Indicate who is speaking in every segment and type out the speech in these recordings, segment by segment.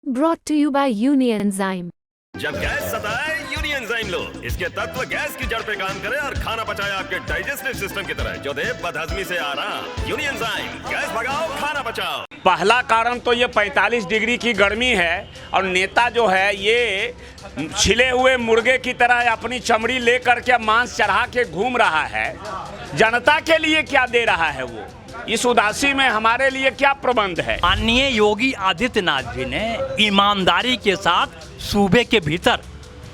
Speaker 1: brought to you by Unienzyme।
Speaker 2: जब gas सताए यूनियनजाइम लो। इसके तत्व गैस की जड़ पे काम करे और खाना पचाए आपके डाइजेस्टिव सिस्टम की तरह, जो दे बदहजमी से आराम। यूनियनजाइम, गैस भगाओ, खाना बचाओ।
Speaker 3: पहला कारण तो ये 45 डिग्री की गर्मी है और नेता जो है ये छिले हुए मुर्गे की तरह अपनी चमड़ी लेकर के मांस चढ़ा के घूम रहा है। जनता के लिए क्या दे रहा है वो? इस उदासी में हमारे लिए क्या प्रबंध है?
Speaker 4: माननीय योगी आदित्यनाथ जी ने ईमानदारी के साथ सूबे के भीतर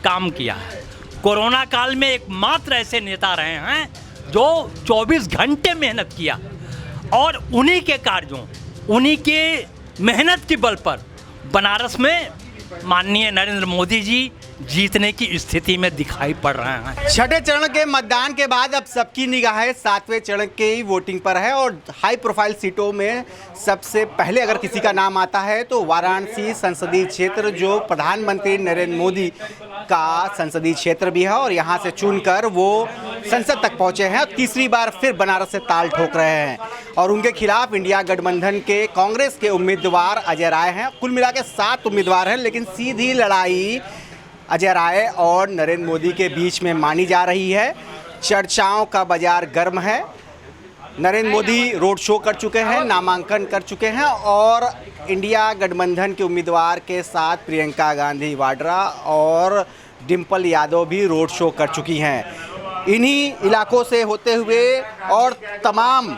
Speaker 4: काम किया है। कोरोना काल में एकमात्र ऐसे नेता रहे हैं जो 24 घंटे मेहनत किया और उन्हीं के कार्यों, उन्हीं के मेहनत के बल पर बनारस में माननीय नरेंद्र मोदी जी जीतने की स्थिति में दिखाई पड़ रहे हैं।
Speaker 5: छठे चरण के मतदान के बाद अब सबकी निगाहें 7वें चरण के ही वोटिंग पर है और हाई प्रोफाइल सीटों में सबसे पहले अगर किसी का नाम आता है तो वाराणसी संसदीय क्षेत्र, जो प्रधानमंत्री नरेंद्र मोदी का संसदीय क्षेत्र भी है और यहाँ से चुनकर वो संसद तक पहुँचे हैं और तीसरी बार फिर बनारस से ताल ठोक रहे हैं और उनके खिलाफ इंडिया गठबंधन के कांग्रेस के उम्मीदवार अजय राय हैं। कुल मिला के 7 उम्मीदवार हैं, लेकिन सीधी लड़ाई अजय राय और नरेंद्र मोदी के बीच में मानी जा रही है। चर्चाओं का बाजार गर्म है। नरेंद्र मोदी रोड शो कर चुके हैं, नामांकन कर चुके हैं और इंडिया गठबंधन के उम्मीदवार के साथ प्रियंका गांधी वाड्रा और डिम्पल यादव भी रोड शो कर चुकी हैं। इन्हीं इलाकों से होते हुए और तमाम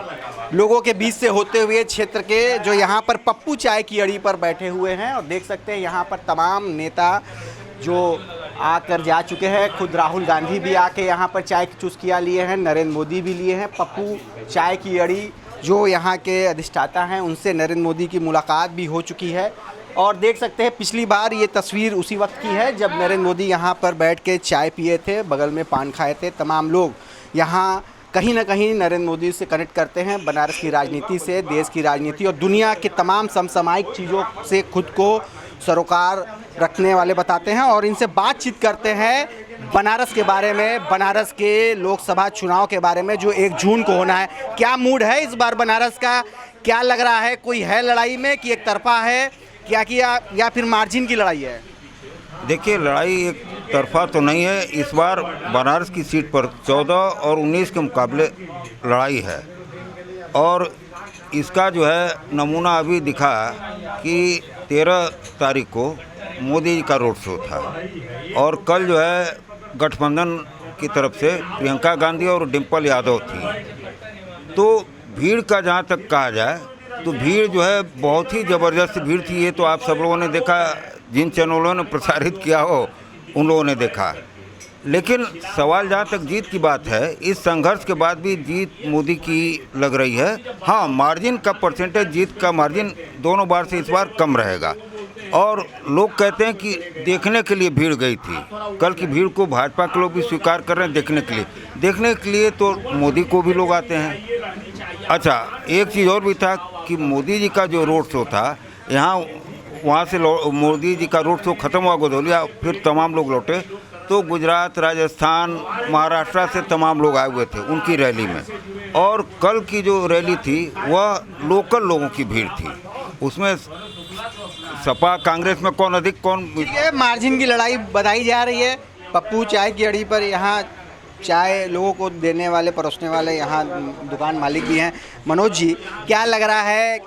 Speaker 5: लोगों के बीच से होते हुए क्षेत्र के जो यहाँ पर पप्पू चाय की अड़ी पर बैठे हुए हैं और देख सकते हैं यहाँ पर तमाम नेता जो आकर जा चुके हैं। खुद राहुल गांधी भी आके यहाँ पर चाय की चुस्कियाँ लिए हैं, नरेंद्र मोदी भी लिए हैं। पप्पू चाय की अड़ी जो यहाँ के अधिष्ठाता हैं उनसे नरेंद्र मोदी की मुलाकात भी हो चुकी है और देख सकते हैं पिछली बार ये तस्वीर उसी वक्त की है जब नरेंद्र मोदी यहाँ पर बैठ के चाय पिए थे, बगल में पान खाए थे। तमाम लोग यहाँ कहीं ना कहीं नरेंद्र मोदी से कनेक्ट करते हैं, बनारस की राजनीति से, देश की राजनीति और दुनिया के तमाम समसामयिक चीज़ों से खुद को सरोकार रखने वाले बताते हैं और इनसे बातचीत करते हैं बनारस के बारे में, बनारस के लोकसभा चुनाव के बारे में जो 1 जून को होना है। क्या मूड है इस बार बनारस का? क्या लग रहा है, कोई है लड़ाई में कि एक तरफा है क्या किया या फिर मार्जिन की लड़ाई है?
Speaker 6: देखिए, लड़ाई एक तरफा तो नहीं है। इस बार बनारस की सीट पर 14 और 19 के मुकाबले लड़ाई है और इसका जो है नमूना अभी दिखा कि 13 तारीख को मोदी जी का रोड शो था और कल जो है गठबंधन की तरफ से प्रियंका गांधी और डिम्पल यादव थी। तो भीड़ का जहाँ तक कहा जाए तो भीड़ जो है बहुत ही ज़बरदस्त भीड़ थी। ये तो आप सब लोगों ने देखा, जिन चैनलों ने प्रसारित किया हो उन लोगों ने देखा। लेकिन सवाल जहाँ तक जीत की बात है, इस संघर्ष के बाद भी जीत मोदी की लग रही है। हाँ, मार्जिन का परसेंटेज, जीत का मार्जिन दोनों बार से इस बार कम रहेगा और लोग कहते हैं कि देखने के लिए भीड़ गई थी। कल की भीड़ को भाजपा के लोग भी स्वीकार कर रहे हैं देखने के लिए तो मोदी को भी लोग आते हैं। अच्छा, एक चीज़ और भी था कि मोदी जी का जो रोड शो था यहाँ, वहाँ से मोदी जी का रोड शो ख़त्म हुआ गोधौलिया, फिर तमाम लोग लौटे तो गुजरात, राजस्थान, महाराष्ट्र से तमाम लोग आए हुए थे उनकी रैली में। और कल की जो रैली थी वह लोकल लोगों की भीड़ थी। उसमें सपा कांग्रेस में कौन अधिक कौन,
Speaker 5: ये मार्जिन की लड़ाई बताई जा रही है। पप्पू चाय की अड़ी पर यहाँ चाय लोगों को देने वाले, परोसने वाले यहाँ दुकान मालिक भी हैं। मनोज जी, क्या लग रहा है,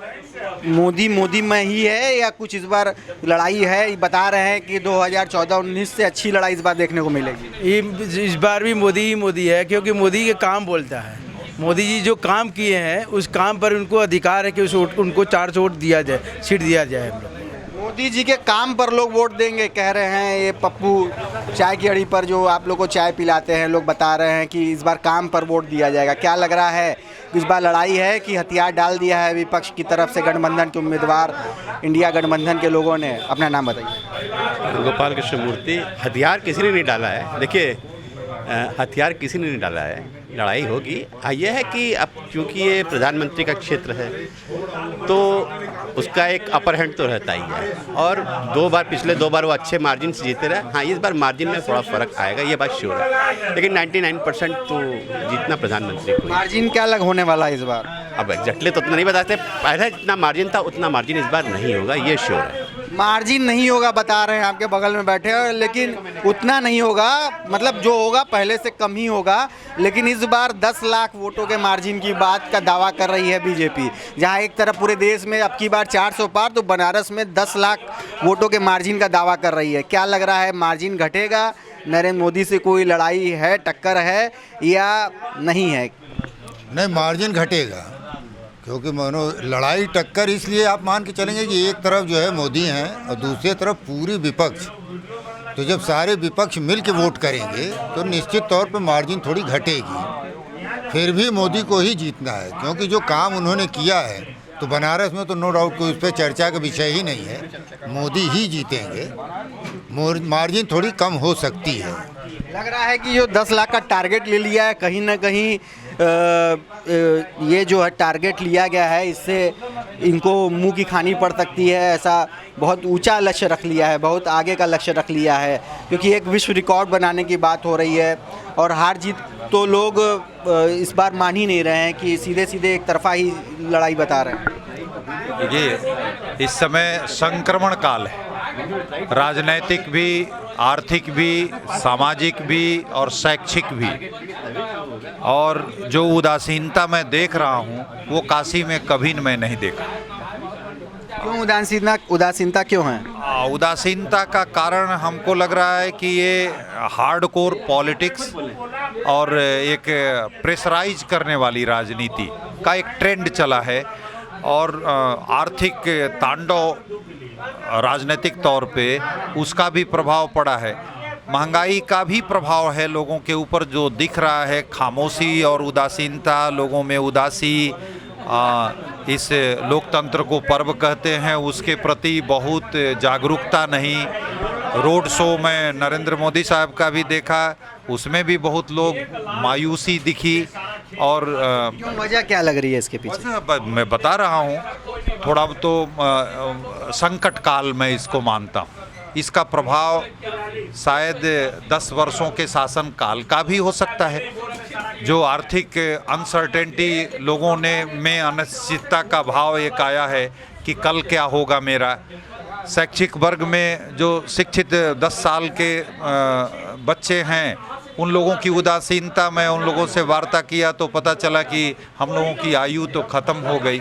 Speaker 5: मोदी में ही है या कुछ इस बार लड़ाई है? बता रहे हैं कि 2014-19 से अच्छी लड़ाई इस बार देखने को मिलेगी।
Speaker 7: इस बार भी मोदी ही मोदी है, क्योंकि मोदी के काम बोलता है। मोदी जी जो काम किए हैं उस काम पर उनको अधिकार है कि उनको 400 वोट दिया जाए, सीट दिया जाए। हम लोग
Speaker 5: मोदी जी के काम पर लोग वोट देंगे कह रहे हैं। ये पप्पू चाय की अड़ी पर जो आप लोग को चाय पिलाते हैं, लोग बता रहे हैं कि इस बार काम पर वोट दिया जाएगा। क्या लग रहा है, इस बार लड़ाई है कि हथियार डाल दिया है विपक्ष की तरफ से? गठबंधन के उम्मीदवार, इंडिया गठबंधन के लोगों ने, अपना नाम बताइए।
Speaker 8: गोपाल कृष्ण मूर्ति। हथियार किसी ने नहीं डाला है। देखिए, हथियार किसी ने नहीं डाला है, लड़ाई होगी। यह है कि अब क्योंकि ये प्रधानमंत्री का क्षेत्र है तो उसका एक अपर हैंड तो रहता ही है और पिछले 2 बार वो अच्छे मार्जिन से जीते रहे। हाँ, इस बार मार्जिन में थोड़ा फर्क आएगा, ये बात श्योर है, लेकिन 99% तो जीतना प्रधानमंत्री को।
Speaker 5: मार्जिन क्या अलग होने वाला है इस बार?
Speaker 8: अब एग्जैक्टली तो उतना नहीं बताते, पहले जितना मार्जिन था उतना मार्जिन इस बार नहीं होगा, ये श्योर है।
Speaker 5: मार्जिन नहीं होगा बता रहे हैं आपके बगल में बैठे हैं, लेकिन उतना नहीं होगा, मतलब जो होगा पहले से कम ही होगा। लेकिन इस बार 10 लाख वोटों के मार्जिन की बात का दावा कर रही है बीजेपी। जहां एक तरफ पूरे देश में अब की बार 400 पार, तो बनारस में 10 लाख वोटों के मार्जिन का दावा कर रही है। क्या लग रहा है, मार्जिन घटेगा? नरेंद्र मोदी से कोई लड़ाई है, टक्कर है या नहीं है?
Speaker 9: नहीं, मार्जिन घटेगा, क्योंकि मानो लड़ाई टक्कर इसलिए आप मान के चलेंगे कि एक तरफ जो है मोदी हैं और दूसरी तरफ पूरी विपक्ष। तो जब सारे विपक्ष मिल के वोट करेंगे तो निश्चित तौर पर मार्जिन थोड़ी घटेगी। फिर भी मोदी को ही जीतना है, क्योंकि जो काम उन्होंने किया है तो बनारस में तो नो डाउट कोई उस पर चर्चा का विषय ही नहीं है, मोदी ही जीतेंगे। मार्जिन थोड़ी कम हो सकती है।
Speaker 5: लग रहा है कि जो 10 लाख का टारगेट ले लिया है, कहीं ना कहीं ये जो है टारगेट लिया गया है, इससे इनको मुंह की खानी पड़ सकती है। ऐसा बहुत ऊंचा लक्ष्य रख लिया है, बहुत आगे का लक्ष्य रख लिया है, क्योंकि एक विश्व रिकॉर्ड बनाने की बात हो रही है। और हार जीत तो लोग इस बार मान ही नहीं रहे हैं कि सीधे सीधे एक तरफा ही लड़ाई बता रहे हैं।
Speaker 10: देखिए, इस समय संक्रमण काल है, राजनैतिक भी, आर्थिक भी, सामाजिक भी और शैक्षिक भी। और जो उदासीनता मैं देख रहा हूँ वो काशी में कभी मैं नहीं देखा।
Speaker 5: क्यों उदासीनता क्यों है?
Speaker 10: उदासीनता का कारण हमको लग रहा है कि ये हार्डकोर पॉलिटिक्स और एक प्रेशराइज करने वाली राजनीति का एक ट्रेंड चला है, और आर्थिक तांडव राजनीतिक तौर पे उसका भी प्रभाव पड़ा है। महंगाई का भी प्रभाव है लोगों के ऊपर, जो दिख रहा है खामोशी और उदासीनता, लोगों में उदासी। इस लोकतंत्र को पर्व कहते हैं, उसके प्रति बहुत जागरूकता नहीं। रोड शो में नरेंद्र मोदी साहब का भी देखा, उसमें भी बहुत लोग मायूसी दिखी। और
Speaker 5: वजह क्या लग रही है इसके पीछे?
Speaker 10: मैं बता रहा हूँ, थोड़ा तो संकट काल में इसको मानता हूँ। इसका प्रभाव शायद 10 वर्षों के शासन काल का भी हो सकता है। जो आर्थिक अनसर्टेनिटी लोगों ने में अनिश्चितता का भाव एक आया है कि कल क्या होगा मेरा। शैक्षिक वर्ग में जो शिक्षित 10 साल के बच्चे हैं, उन लोगों की उदासीनता, मैं उन लोगों से वार्ता किया तो पता चला कि हम लोगों की आयु तो ख़त्म हो गई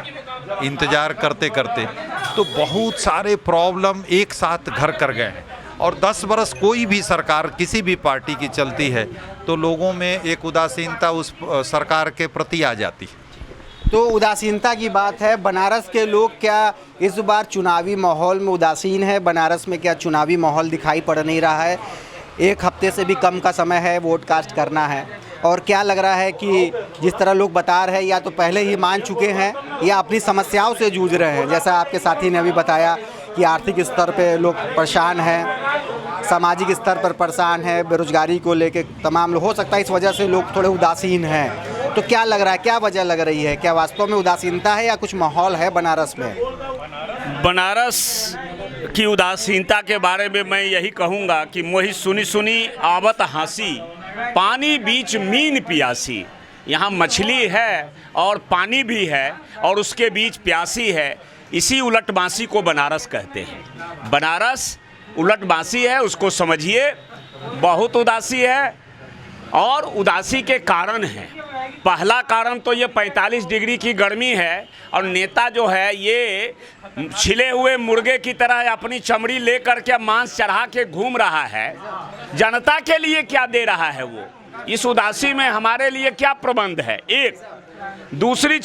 Speaker 10: इंतज़ार करते करते। तो बहुत सारे प्रॉब्लम एक साथ घर कर गए हैं। और 10 बरस कोई भी सरकार किसी भी पार्टी की चलती है तो लोगों में एक उदासीनता उस सरकार के प्रति आ जाती है।
Speaker 5: तो उदासीनता की बात है, बनारस के लोग क्या इस बार चुनावी माहौल में उदासीन है? बनारस में क्या चुनावी माहौल दिखाई पड़ नहीं रहा है? एक हफ्ते से भी कम का समय है वोट कास्ट करना है, और क्या लग रहा है कि जिस तरह लोग बता रहे हैं, या तो पहले ही मान चुके हैं या अपनी समस्याओं से जूझ रहे हैं। जैसा आपके साथी ने अभी बताया कि आर्थिक स्तर पे लोग परेशान हैं, सामाजिक स्तर पर परेशान है, बेरोजगारी को लेके तमाम लोग, हो सकता है इस वजह से लोग थोड़े उदासीन हैं। तो क्या लग रहा है, क्या वजह लग रही है? क्या वास्तव में उदासीनता है या कुछ माहौल है बनारस में?
Speaker 3: बनारस की उदासीनता के बारे में मैं यही कहूँगा कि मोहि सुनी सुनी आवत हंसी, पानी बीच मीन पियासी। यहाँ मछली है और पानी भी है और उसके बीच प्यासी है। इसी उलट बांसी को बनारस कहते हैं। बनारस उलट बांसी है, उसको समझिए। बहुत उदासी है और उदासी के कारण है। पहला कारण तो ये 45 डिग्री की गर्मी है, और नेता जो है ये छिले हुए मुर्गे की तरह अपनी चमड़ी ले करके मांस चढ़ा के घूम रहा है। जनता के लिए क्या दे रहा है वो? इस उदासी में हमारे लिए क्या प्रबंध है? एक दूसरी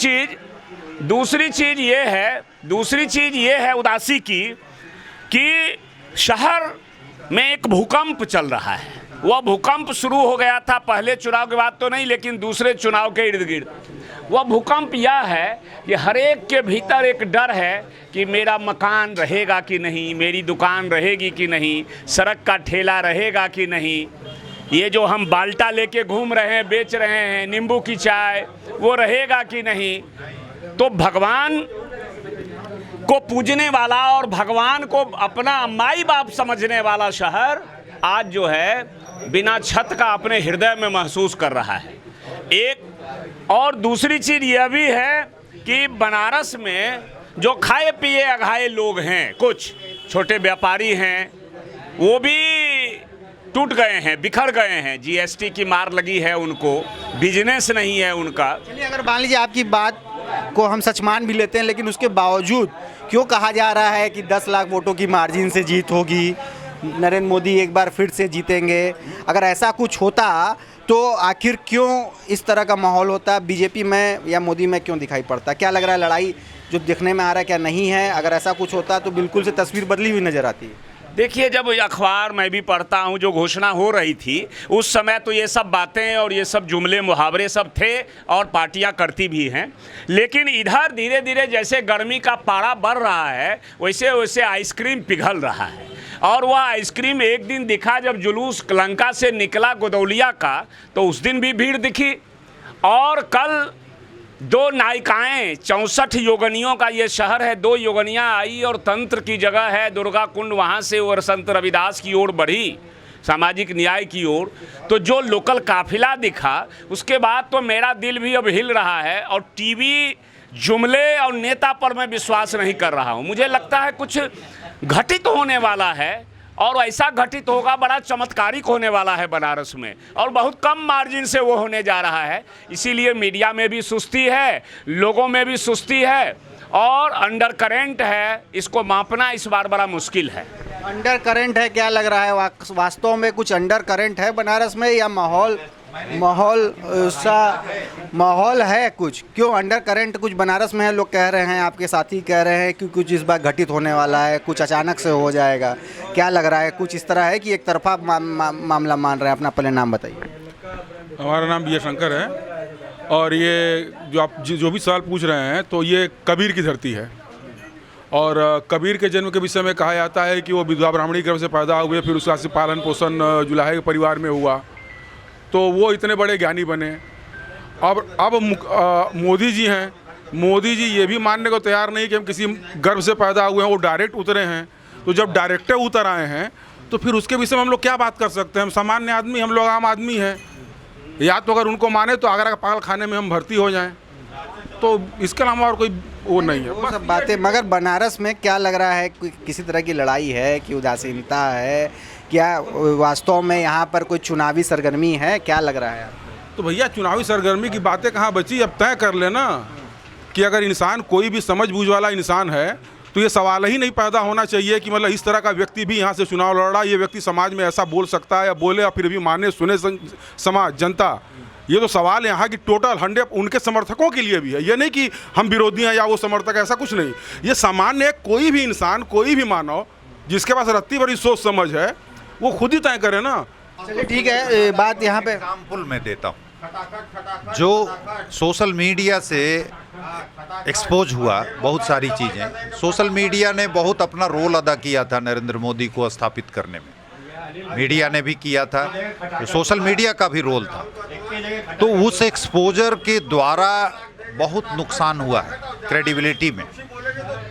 Speaker 3: चीज़ ये है उदासी की कि शहर में एक भूकंप चल रहा है। वह भूकंप शुरू हो गया था पहले चुनाव के बाद तो नहीं, लेकिन दूसरे चुनाव के इर्द गिर्द। वह भूकंप यह है कि हर एक के भीतर एक डर है कि मेरा मकान रहेगा कि नहीं, मेरी दुकान रहेगी कि नहीं, सड़क का ठेला रहेगा कि नहीं, ये जो हम बाल्टा लेके घूम रहे हैं, बेच रहे हैं नींबू की चाय, वो रहेगा कि नहीं। तो भगवान को पूजने वाला और भगवान को अपना माई बाप समझने वाला शहर आज जो है बिना छत का अपने हृदय में महसूस कर रहा है। एक और दूसरी चीज़ यह भी है कि बनारस में जो खाए पिए अघाए लोग हैं, कुछ छोटे व्यापारी हैं, वो भी टूट गए हैं, बिखर गए हैं। जीएसटी की मार लगी है उनको, बिजनेस नहीं है उनका।
Speaker 5: चलिए, अगर मान लीजिए आपकी बात को हम सच मान भी लेते हैं, लेकिन उसके बावजूद क्यों कहा जा रहा है कि 10 लाख वोटों की मार्जिन से जीत होगी, नरेंद्र मोदी एक बार फिर से जीतेंगे? अगर ऐसा कुछ होता तो आखिर क्यों इस तरह का माहौल होता, बीजेपी में या मोदी में क्यों दिखाई पड़ता? क्या लग रहा है, लड़ाई जो दिखने में आ रहा है क्या नहीं है? अगर ऐसा कुछ होता तो बिल्कुल से तस्वीर बदली हुई नज़र आती है।
Speaker 3: देखिए, जब अखबार मैं भी पढ़ता हूँ, जो घोषणा हो रही थी उस समय तो ये सब बातें और ये सब जुमले मुहावरे सब थे और पार्टियां करती भी हैं, लेकिन इधर धीरे धीरे जैसे गर्मी का पारा बढ़ रहा है वैसे वैसे आइसक्रीम पिघल रहा है। और वह आइसक्रीम एक दिन दिखा जब जुलूस लंका से निकला गोदौलिया का, तो उस दिन भी भीड़ दिखी। और कल 2 नायिकाएं, 64 योगनियों का ये शहर है, 2 योगनियां आई और तंत्र की जगह है दुर्गा कुंड, वहाँ से वो संत रविदास की ओर बढ़ी, सामाजिक न्याय की ओर। तो जो लोकल काफिला दिखा, उसके बाद तो मेरा दिल भी अब हिल रहा है। और टीवी जुमले और नेता पर मैं विश्वास नहीं कर रहा हूँ। मुझे लगता है कुछ घटित होने वाला है, और ऐसा घटित होगा, बड़ा चमत्कारिक होने वाला है बनारस में, और बहुत कम मार्जिन से वो होने जा रहा है। इसीलिए मीडिया में भी सुस्ती है, लोगों में भी सुस्ती है, और अंडर करेंट है, इसको मापना इस बार बड़ा मुश्किल है।
Speaker 5: अंडर करंट है, क्या लग रहा है वास्तव में कुछ अंडर करंट है बनारस में, या माहौल है कुछ? क्यों अंडर करंट कुछ बनारस में है? लोग कह रहे हैं, आपके साथी कह रहे हैं कि कुछ इस बार घटित होने वाला है, कुछ अचानक से हो जाएगा। क्या लग रहा है, कुछ इस तरह है कि एक तरफा मामला मान रहे हैं? अपना पहले नाम बताइए।
Speaker 11: हमारा नाम विजय शंकर है, और ये जो आप जो भी सवाल पूछ रहे हैं, तो ये कबीर की धरती है। और कबीर के जन्म के विषय में कहा जाता है कि वो विधवा ब्राह्मणी गर्भ से पैदा हुए, फिर उसका पालन पोषण जुलाहे के परिवार में हुआ, तो वो इतने बड़े ज्ञानी बने। अब मोदी जी हैं, मोदी जी ये भी मानने को तैयार नहीं कि हम किसी गर्भ से पैदा हुए हैं, वो डायरेक्ट उतरे हैं। तो जब डायरेक्ट उतर आए हैं तो फिर उसके विषय में हम लोग क्या बात कर सकते हैं? हम सामान्य आदमी, हम लोग आम आदमी हैं। या तो अगर उनको माने तो आगरा के पागल खाने में हम भर्ती हो जाएं, तो इसके अलावा और कोई वो नहीं है।
Speaker 5: वो सब बातें, मगर बनारस में क्या लग रहा है, किसी तरह की लड़ाई है कि उदासीनता है? क्या वास्तव में यहाँ पर कोई चुनावी सरगर्मी है? क्या लग रहा है?
Speaker 11: तो भैया, चुनावी सरगर्मी की बातें कहाँ बची? अब तय कर लेना कि अगर इंसान कोई भी समझ बूझ वाला इंसान है तो ये सवाल ही नहीं पैदा होना चाहिए कि मतलब इस तरह का व्यक्ति भी यहाँ से चुनाव लड़ रहा है, ये व्यक्ति समाज में ऐसा बोल सकता है या बोले, या फिर भी माने सुने समाज जनता। ये तो सवाल यहाँ की टोटल 100 उनके समर्थकों के लिए भी है। ये नहीं कि हम विरोधी हैं या वो समर्थक, ऐसा कुछ नहीं। ये सामान्य कोई भी इंसान, कोई भी मानव जिसके पास रत्ती भरी सोच समझ है, वो खुद ही तय करे ना।
Speaker 5: चलिए ठीक है, बात यहाँ पे
Speaker 10: एग्जाम्पल मैं देता हूँ। जो सोशल मीडिया से एक्सपोज हुआ बहुत सारी चीज़ें, सोशल मीडिया ने बहुत अपना रोल अदा किया था नरेंद्र मोदी को स्थापित करने में। मीडिया ने भी किया था, तो सोशल मीडिया का भी रोल था। तो उस एक्सपोजर के द्वारा बहुत नुकसान हुआ है क्रेडिबिलिटी में,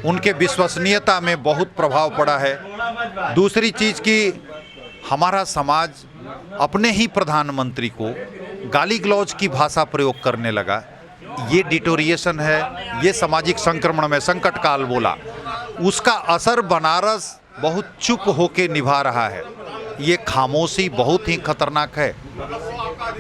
Speaker 10: उनके विश्वसनीयता में बहुत प्रभाव पड़ा है। दूसरी चीज़ कि हमारा समाज अपने ही प्रधानमंत्री को गाली गलौज की भाषा प्रयोग करने लगा। ये डिटोरिएशन है, ये सामाजिक संक्रमण में संकट काल बोला, उसका असर बनारस बहुत चुप होके निभा रहा है। ये खामोशी बहुत ही खतरनाक है।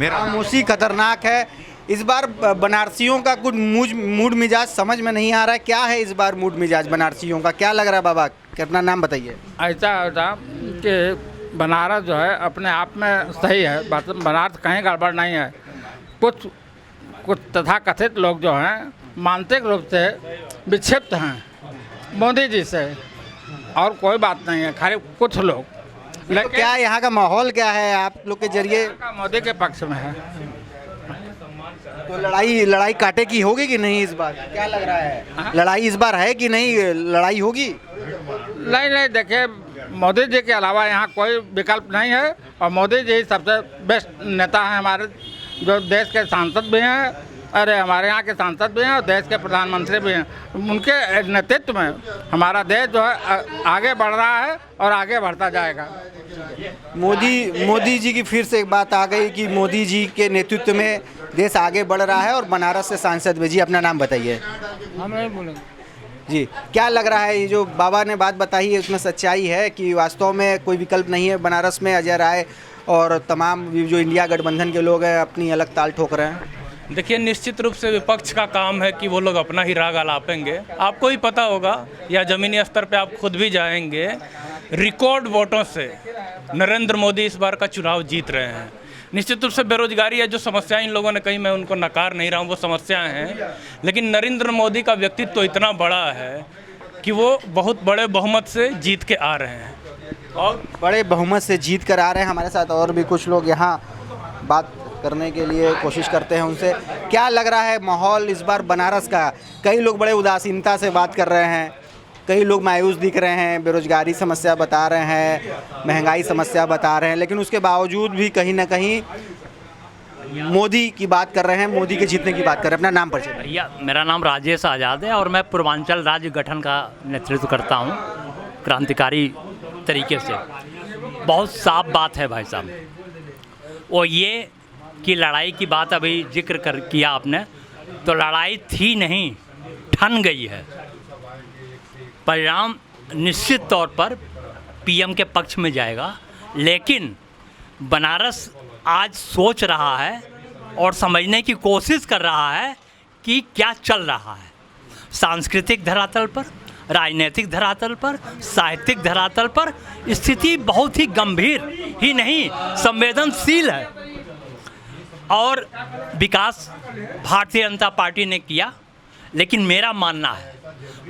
Speaker 5: खामोशी खतरनाक है। इस बार बनारसियों का कुछ मूड मिजाज समझ में नहीं आ रहा है। क्या है इस बार मूड मिजाज बनारसियों का, क्या लग रहा है? बाबा, अपना नाम बताइए।
Speaker 12: ऐसा होता कि बनारस जो है अपने आप में सही है, बनारस कहीं गड़बड़ नहीं है। कुछ तथाकथित लोग जो हैं मानसिक रूप से विक्षिप्त हैं मोदी जी से, और कोई बात नहीं है, खाली कुछ लोग।
Speaker 5: लेकिन तो क्या यहाँ का माहौल क्या है आप लोग के जरिए?
Speaker 12: मोदी के पक्ष में है।
Speaker 5: तो लड़ाई कांटे की होगी कि नहीं इस बार? क्या लग रहा है, लड़ाई इस बार है कि नहीं? लड़ाई होगी?
Speaker 12: नहीं, देखिए, मोदी जी के अलावा यहाँ कोई विकल्प नहीं है, और मोदी जी सबसे बेस्ट नेता हैं हमारे, जो देश के सांसद भी हैं, हमारे यहाँ के सांसद भी हैं और देश के प्रधानमंत्री भी हैं। उनके नेतृत्व में हमारा देश जो है आगे बढ़ रहा है और आगे बढ़ता जाएगा।
Speaker 5: मोदी जी की फिर से एक बात आ गई कि मोदी जी के नेतृत्व में देश आगे बढ़ रहा है, और बनारस से सांसद भी। जी, अपना नाम बताइए।
Speaker 12: हम नहीं बोलेंगे।
Speaker 5: जी, क्या लग रहा है ये जो बाबा ने बात बताई है उसमें सच्चाई है कि वास्तव में कोई विकल्प नहीं है बनारस में? अजय राय और तमाम जो इंडिया गठबंधन के लोग हैं अपनी अलग ताल ठोक रहे हैं।
Speaker 13: देखिए, निश्चित रूप से विपक्ष का काम है कि वो लोग अपना ही राग आलापेंगे। आपको ही पता होगा या ज़मीनी स्तर पे आप खुद भी जाएंगे, रिकॉर्ड वोटों से नरेंद्र मोदी इस बार का चुनाव जीत रहे हैं। निश्चित रूप से बेरोजगारी है जो समस्याएं इन लोगों ने कही, मैं उनको नकार नहीं रहा हूँ, वो समस्याएं हैं, लेकिन नरेंद्र मोदी का व्यक्तित्व तो इतना बड़ा है कि वो बहुत बड़े बहुमत से जीत के आ रहे हैं
Speaker 5: और बड़े बहुमत से जीत कर आ रहे हैं। हमारे साथ और भी कुछ लोग यहाँ बात करने के लिए कोशिश करते हैं, उनसे क्या लग रहा है माहौल इस बार बनारस का? कई लोग बड़े उदासीनता से बात कर रहे हैं, कई लोग मायूस दिख रहे हैं, बेरोजगारी समस्या बता रहे हैं, महंगाई समस्या बता रहे हैं, लेकिन उसके बावजूद भी कहीं ना कहीं मोदी की बात कर रहे हैं, मोदी के जीतने की बात कर रहे हैं। अपना नाम परिचय।
Speaker 4: भैया, मेरा नाम राजेश आज़ाद है और मैं पूर्वांचल राज्य गठन का नेतृत्व करता हूँ क्रांतिकारी तरीके से। बहुत साफ बात है भाई साहब, वो ये कि लड़ाई की बात अभी जिक्र किया आपने, तो लड़ाई थी नहीं, ठन गई है। परिणाम निश्चित तौर पर पीएम के पक्ष में जाएगा, लेकिन बनारस आज सोच रहा है और समझने की कोशिश कर रहा है कि क्या चल रहा है सांस्कृतिक धरातल पर, राजनीतिक धरातल पर, साहित्यिक धरातल पर। स्थिति बहुत ही गंभीर ही नहीं, संवेदनशील है और विकास भारतीय जनता पार्टी ने किया। लेकिन मेरा मानना है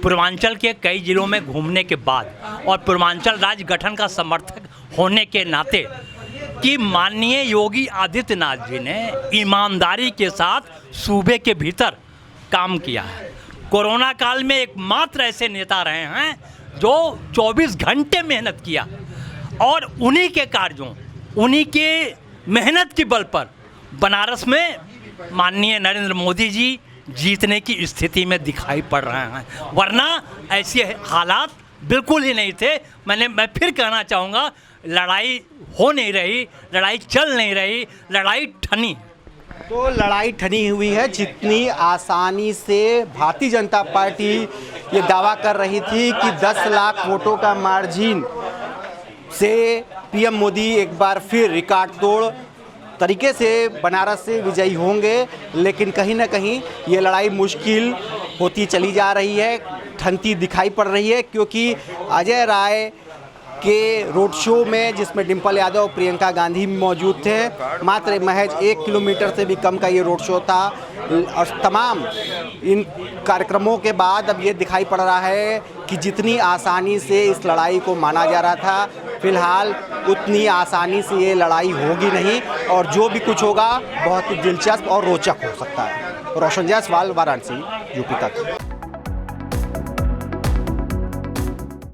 Speaker 4: पूर्वांचल के कई जिलों में घूमने के बाद और पूर्वांचल राज्य गठन का समर्थक होने के नाते कि माननीय योगी आदित्यनाथ जी ने ईमानदारी के साथ सूबे के भीतर काम किया है। कोरोना काल में एकमात्र ऐसे नेता रहे हैं जो 24 घंटे मेहनत किया और उन्हीं के कार्यों, उन्हीं के मेहनत के बल पर बनारस में माननीय नरेंद्र मोदी जी जीतने की स्थिति में दिखाई पड़ रहे हैं, वरना ऐसे हालात बिल्कुल ही नहीं थे। मैं फिर कहना चाहूँगा, लड़ाई हो नहीं रही, लड़ाई चल नहीं रही, लड़ाई ठनी।
Speaker 5: तो लड़ाई ठनी हुई है। जितनी आसानी से भारतीय जनता पार्टी ये दावा कर रही थी कि 10 लाख वोटों का मार्जिन से पीएम मोदी एक बार फिर रिकॉर्ड तोड़ तरीके से बनारस से विजयी होंगे, लेकिन कहीं ना कहीं ये लड़ाई मुश्किल होती चली जा रही है, ठनती दिखाई पड़ रही है, क्योंकि अजय राय के रोड शो में जिसमें डिम्पल यादव और प्रियंका गांधी मौजूद थे, मात्र महज 1 किलोमीटर से भी कम का ये रोड शो था और तमाम इन कार्यक्रमों के बाद अब ये दिखाई पड़ रहा है कि जितनी आसानी से इस लड़ाई को माना जा रहा था, फिलहाल उतनी आसानी से ये लड़ाई होगी नहीं और जो भी कुछ होगा बहुत ही दिलचस्प और रोचक हो सकता है। रोशन जायसवाल, वाराणसी, यूपी तक।